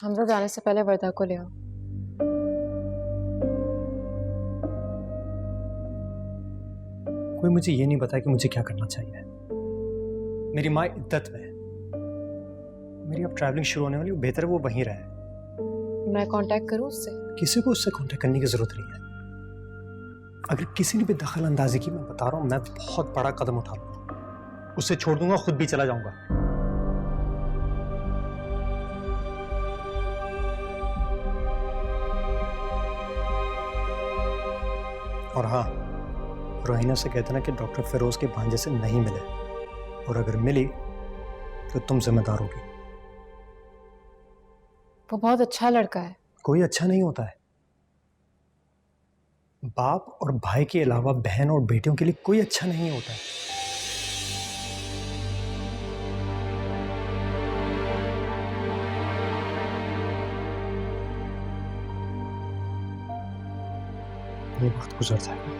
हमजा जाने से पहले वर्दा को ले आओ। कोई मुझे ये नहीं बताया कि मुझे क्या करना चाहिए। मेरी माँ इद्दत में है, मेरी अब ट्रैवलिंग शुरू होने वाली, बेहतर है वो वहीं रहे। मैं कांटेक्ट करूं उससे? किसी को उससे कांटेक्ट करने की जरूरत नहीं है। अगर किसी ने भी दखल अंदाजी की, मैं बता रहा हूं, मैं बहुत बड़ा कदम उठा लूंगा, उसे छोड़ दूंगा, खुद भी चला जाऊंगा। और हाँ, रोहिना से कहते ना कि डॉक्टर फिरोज के भांजे से नहीं मिले, और अगर मिली तो तुम जिम्मेदार होगी। वो बहुत अच्छा लड़का है। कोई अच्छा नहीं होता है। बाप और भाई के अलावा बहन और बेटियों के लिए कोई अच्छा नहीं होता है। ये वक्त गुजर जाएगा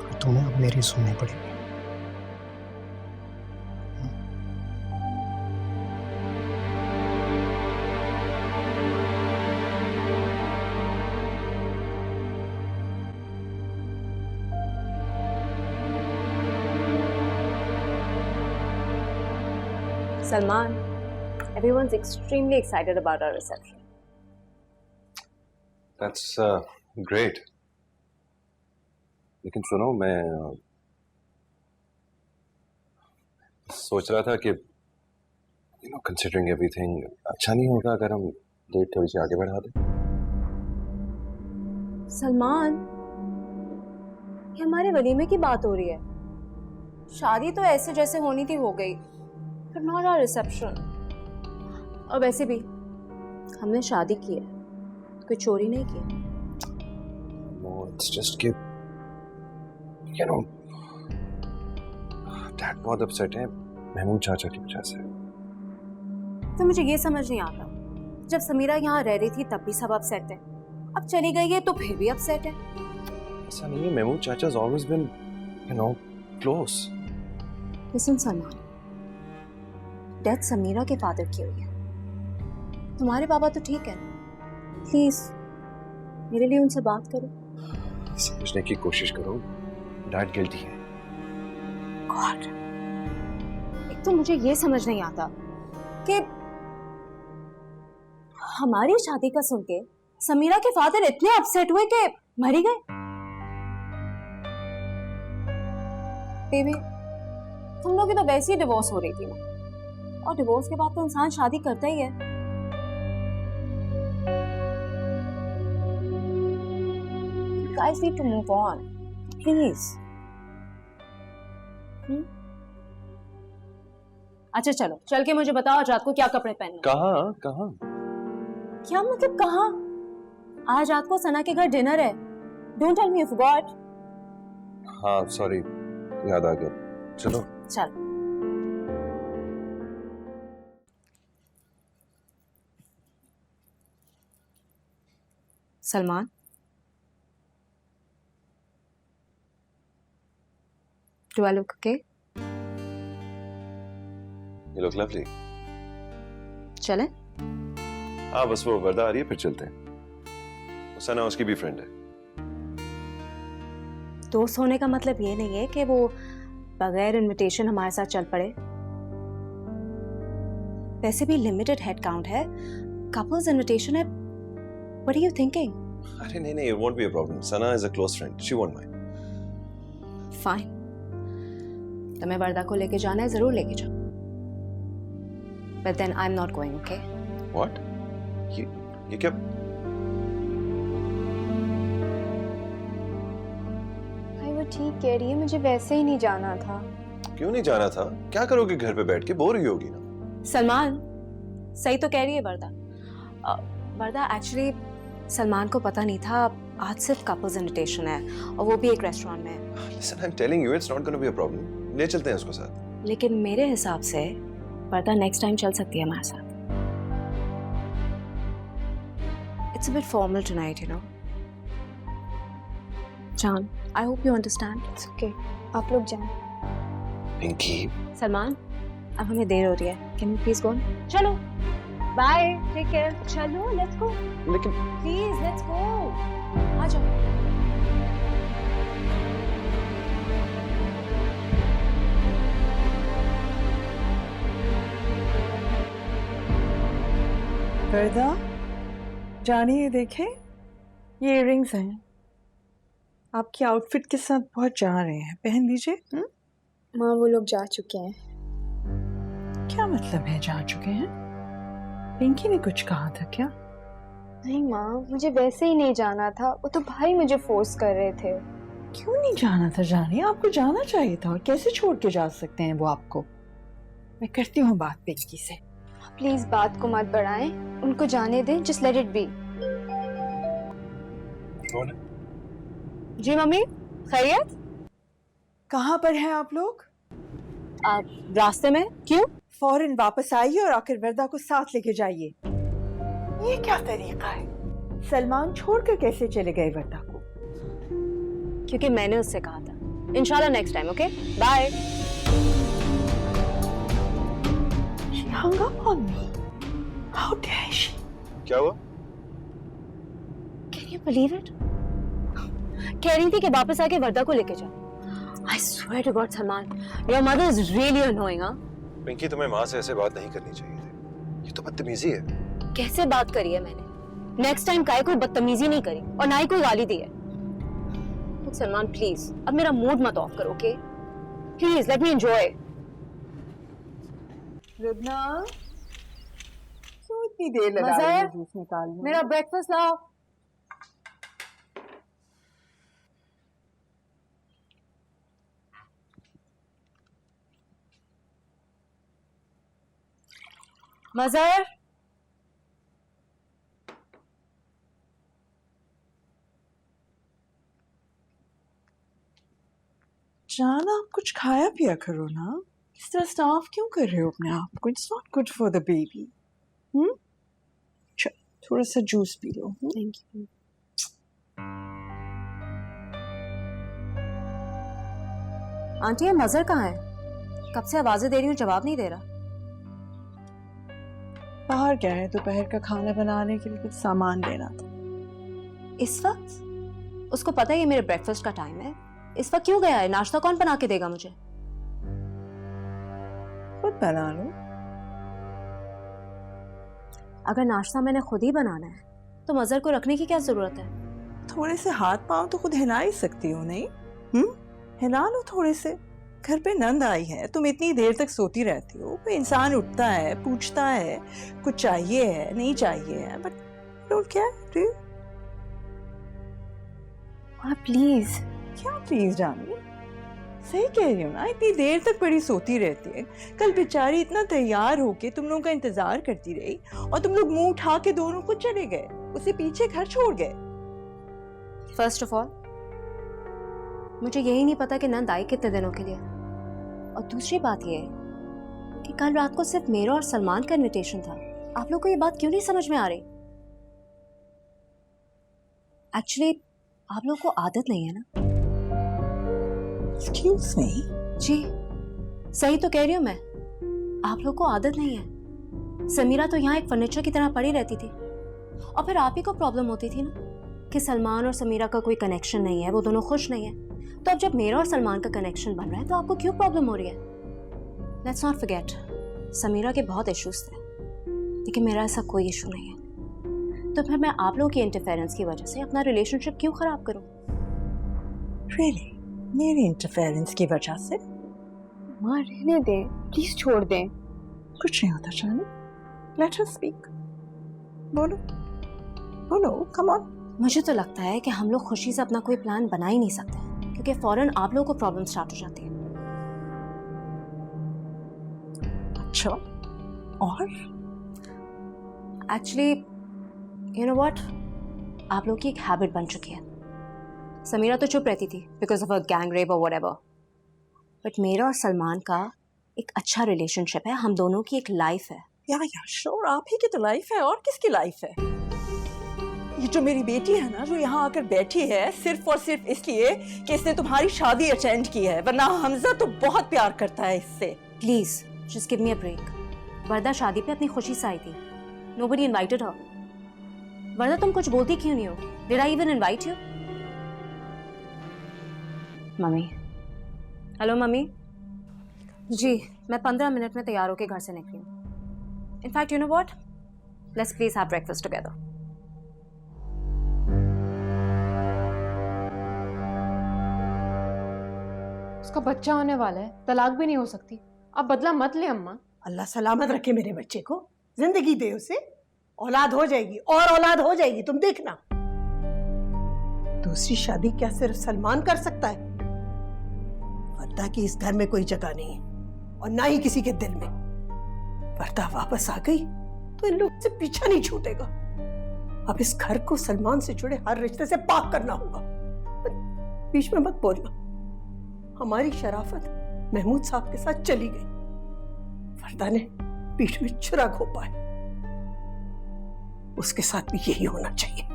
और तुम्हें अब मेरी सुननी पड़ेगी। Salman, everyone's extremely excited about our reception. That's great. लेकिन सुनो, मैं सोच रहा था कि considering everything, अच्छा नहीं होगा अगर हम डेट थोड़ी सी आगे बढ़ा दें। सलमान, ये हमारे वलीमे की बात हो रही है। शादी तो ऐसे जैसे होनी थी हो गई, but not our reception. और वैसे भी हमने शादी की है, कोई चोरी नहीं की। No, it's just कि डैड बहुत अपसेट है महमूद चाचा की वजह से। तो मुझे ये समझ नहीं आता, जब समीरा यहाँ रह रही थी तब भी सब अपसेट है, अब चली गई है तो फिर भी अपसेट है। ऐसा नहीं है, महमूद चाचा has always been close. Listen Salman, death Sameera के फादर की हुई है, तुम्हारे पापा तो ठीक है, प्लीज मेरे लिए उनसे बात करो। समझने की कोशिश करो, डैड गिल्टी है। गॉड, एक तो मुझे ये समझ नहीं आता कि हमारी शादी का सुन के समीरा के फादर इतने अपसेट हुए कि मर ही गए। बेबी, तुम लोग की तो वैसे ही डिवोर्स हो रही थी ना, और डिवोर्स के बाद तो इंसान शादी करता ही है। You guys need to move on, please. अच्छा चलो, चल के मुझे बताओ आज रात को क्या कपड़े पहनने। कहाँ कहाँ? क्या मतलब कहाँ? आज रात को सना के घर डिनर है। Don't tell me you forgot. हाँ सॉरी, याद आ गया। चलो चल। Salman, do I look okay? You look lovely. चलें? हाँ बस वो वर्दा आ रही है, फिर चलते हैं। सना उसकी भी फ्रेंड है। दोस्त होने का मतलब ये नहीं है कि वो बगैर इनविटेशन हमारे साथ चल पड़े। वैसे भी लिमिटेड हेड काउंट है, कपल्स इनविटेशन है। What are you thinking? अरे नहीं, it won't be a problem. Sana is a close friend. She won't mind. Fine. तुम्हें वर्दा को लेके जाना है, जरूर लेके जाओ। But then I'm not going, okay? What? ये क्या? भाई वो ठीक कह रही है, मुझे वैसे ही नहीं जाना था। क्यों नहीं जाना था? क्या करोगे घर पे बैठ के? बोर ही होगी ना। सलमान, सही तो कह रही है वर्दा। वर्दा एक्चुअली सलमान को पता नहीं था आज सिर्फ कपल्स इनविटेशन है, और वो भी एक रेस्टोरेंट में। Listen, I'm telling you, it's not going to be a problem. ले चलते हैं उसको साथ। लेकिन मेरे हिसाब से वर्दा नेक्स्ट टाइम चल सकती है हमारे साथ। It's a bit formal tonight, you know. John, I hope you understand. It's okay, आप लोग जाएं। पिंकी, सलमान, अब हमें देर हो रही है। Can we please go on? चलो। Bye, take care. चलो लेट्स गो, लेकिन प्लीज लेट्स गो। आ जाओ। वर्दा, जानिए देखें, ये इयररिंग्स हैं, आपकी आउटफिट के साथ बहुत जा रहे हैं, पहन लीजिए। माँ वो लोग जा चुके हैं। क्या मतलब है जा चुके हैं? पिंकी ने कुछ कहा था क्या? नहीं माँ, मुझे वैसे ही नहीं जाना था, वो तो भाई मुझे फोर्स कर रहे थे। क्यों नहीं जाना था? जानिए, आपको जाना चाहिए था, और कैसे छोड़ के जा सकते हैं वो आपको? मैं करती हूँ बात पिंकी से। प्लीज बात को मत बढ़ाएं, उनको जाने दें, जस्ट लेट इट बी। कौन है? जी मम्मी, खैरियत? कहाँ पर हैं आप लोग? आप रास्ते में? क्यों? फौरन वापस आइए और आकर वर्दा को साथ लेके जाइए। ये क्या तरीका है? सलमान छोड़कर कैसे चले गए वर्दा को? क्योंकि मैंने उससे कहा था। इंशाल्लाह next time, okay? Bye. She hung up on me. How dare she? क्या हुआ? Can you believe it? कह रही थी कि वापस आके वर्दा को लेके जाओ। I swear to God, Salman, your mother is really annoying, हाँ? पिंकी, तुम्हें माँ से ऐसे बात नहीं करनी चाहिए थी। ये तो बदतमीजी है। कैसे बात करी है मैंने? नेक्स्ट टाइम काहे कोई बदतमीजी नहीं करी और ना ही कोई गाली दी है। तो सलमान प्लीज, अब मेरा मूड मत ऑफ करो, okay? Please let me enjoy. Rubna, क्यों इतनी देर लगा रही है जूस निकालने में? मेरा ब्रेकफास्ट लाओ। मज़हर, जान, आप कुछ खाया पिया करो ना। इस तरह स्टाफ क्यों कर रहे हो अपने आप को? It's not good for the baby. थोड़ा सा juice P low. Thank you. Aunty ये मज़हर कहाँ है? कब से आवाजें दे रही हूँ, जवाब नहीं दे रहा। बाहर गया है दोपहर का खाना बनाने के लिए, कुछ सामान लेना था। इस वक्त? उसको पता है ये मेरे ब्रेकफास्ट का टाइम है। इस वक्त क्यों गया है? नाश्ता कौन बना के देगा मुझे? खुद बना लो। अगर नाश्ता मैंने खुद ही बनाना है तो मज़हर को रखने की क्या जरूरत है? थोड़े से हाथ पांव तो खुद हिला ही सकती हो, नहीं? हिला लो थोड़े से। घर पे नंद आई है, तुम इतनी देर तक सोती रहती हो। कोई इंसान उठता है, पूछता है कुछ चाहिए है, नहीं चाहिए है, बट डोंट केयर। प्लीज। क्या प्लीज जानी? सही कह रही हो ना, इतनी देर तक बड़ी सोती रहती है। कल बेचारी इतना तैयार होके तुम लोगों का इंतजार करती रही और तुम लोग मुंह उठा के दोनों खुद चले गए, उसे पीछे घर छोड़ गए। फर्स्ट ऑफ ऑल मुझे यही नहीं पता कि नंद आई कितने दिनों के लिए, और दूसरी बात यह है कि कल रात को सिर्फ मेरा और सलमान का इनविटेशन था। आप लोग को ये बात क्यों नहीं समझ में आ रही? एक्चुअली आप लोग को आदत नहीं है ना। Excuse me? जी सही तो कह रही हूँ मैं, आप लोग को आदत नहीं है। समीरा तो यहाँ एक फर्नीचर की तरह पड़ी रहती थी, और फिर आप ही को प्रॉब्लम होती थी ना कि सलमान और समीरा का कोई कनेक्शन नहीं है, वो दोनों खुश नहीं है। तो अब जब मेरा और सलमान का कनेक्शन बन रहा है तो आपको क्यों प्रॉब्लम हो रही है? लेट्स नॉट फॉरगेट, समीरा के बहुत इश्यूज थे, लेकिन मेरा ऐसा कोई इशू नहीं है। तो फिर मैं आप लोगों की इंटरफेरेंस की वजह से अपना रिलेशनशिप क्यों खराब करूं? Really? मेरी इंटरफेरेंस की वजह से? माँ रहने दें, प्लीज छोड़ दें। कुछ नहीं होता जानी। Let her speak. बोलो बोलो, come on. मुझे तो लगता है कि हम लोग खुशी से अपना कोई प्लान बना ही नहीं सकते, क्योंकि फौरन आप लोगों को प्रॉब्लम स्टार्ट हो जाती है। अच्छा, और? एक्चुअली यू नो व्हाट, आप लोग की एक हैबिट बन चुकी है। समीरा तो चुप रहती थी because of a gang rape और व्हाटएवर, बट मेरा और सलमान का एक अच्छा रिलेशनशिप है, हम दोनों की एक लाइफ है। या श्योर, आप ही की तो लाइफ है, और किसकी लाइफ है? ये जो मेरी बेटी है ना, जो यहाँ आकर बैठी है सिर्फ और सिर्फ इसलिए कि इसने तुम्हारी शादी अटेंड की है, वरना हमजा तो बहुत प्यार करता है इससे। Please just give me a break. Warda शादी पे अपनी खुशी से आई थी, Nobody invited her. वरना तुम कुछ बोलती क्यों नहीं हो? Did I even invite you? Mummy, hello mummy. जी, मैं 15 मिनट में तैयार होकर घर से निकली हूँ। In fact, you know what? Let's please have breakfast together. उसका बच्चा होने वाला है, तलाक भी नहीं हो सकती। अब बदला मत ले अम्मा। अल्लाह सलामत रखे मेरे बच्चे को, जिंदगी दे उसे, औलाद हो जाएगी और औलाद हो जाएगी, तुम देखना। दूसरी शादी क्या सिर्फ सलमान कर सकता है? वर्दा की इस घर में कोई जगह नहीं है और ना ही किसी के दिल में। वर्दा वापस आ गई तो इन लोगों से पीछा नहीं छूटेगा। अब इस घर को सलमान से जुड़े हर रिश्ते से पाक करना होगा। बीच में मत बोलना। हमारी शराफत महमूद साहब के साथ चली गई, वर्दा ने पीठ में छुरा घोंपा है। उसके साथ भी यही होना चाहिए।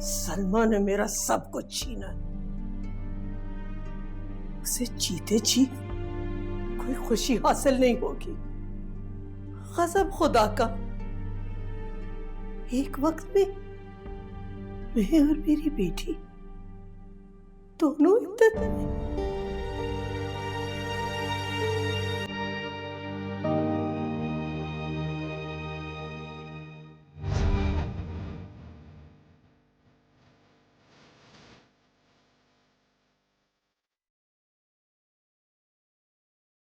सलमान ने मेरा सब कुछ छीना है। उसे जीते जी कोई खुशी हासिल नहीं होगी। गज़ब खुदा का। एक वक्त में मैं और मेरी बेटी दोनों इद्दत में